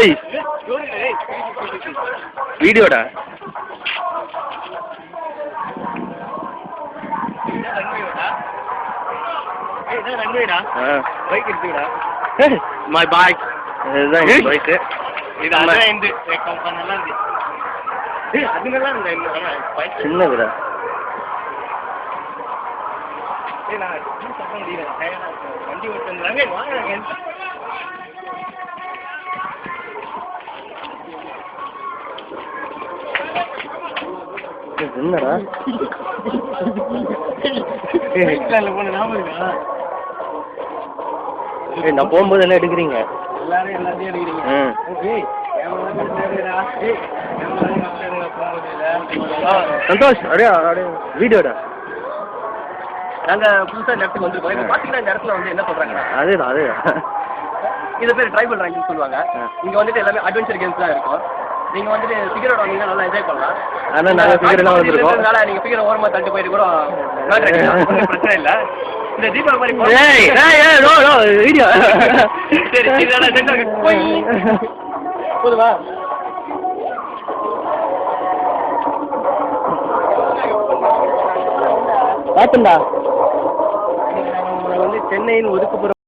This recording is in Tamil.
ஏய் வீடியோடா பைக் எடுத்துக்கடா. மை பைக் இதுதான் என் பைக்கு. இது அதான் இந்த நல்லா இருக்கு. அது நல்லா இருந்தா சின்னதுடா. வண்டி ஓட்டுறாங்க வாங்க. என்னடா நான் போகும்போது என்ன எடுக்கிறீங்க? எல்லாரும் எல்லாத்தையும் எடுக்கிறீங்க. சந்தோஷ் அப்படியே வீடியோடா. நாங்க புதுசா இந்த இடத்துக்கு வந்துருக்கோம். இப்போ பாத்தீங்கன்னா இந்த இடத்துல வந்து என்ன சொல்றாங்கன்னா அதேதான் இது பேர் ட்ரைபல் ரேங்கிங் சொல்லுவாங்க. இங்க வந்துட்டு எல்லாமே அட்வென்ச்சர் கேம்ஸ் தான் இருக்கும். நீங்க வந்துட்டு ஃபிகரோட வந்தீங்கன்னா நல்லா என்ஜாய் பண்ணலாம். ஆனால் நாங்கள் ஃபிகர்லாம் வந்துருக்கோம். அதனால நீங்க ஃபிகரை ஓரமா தள்ளிட்டு போயிட்டு கூட பிரச்சனை இல்லை. இந்த தீபா மாதிரி வீடியோ சரி போதுவா? பார்த்துண்டா வந்து சென்னையின் ஒதுக்குப்புறம்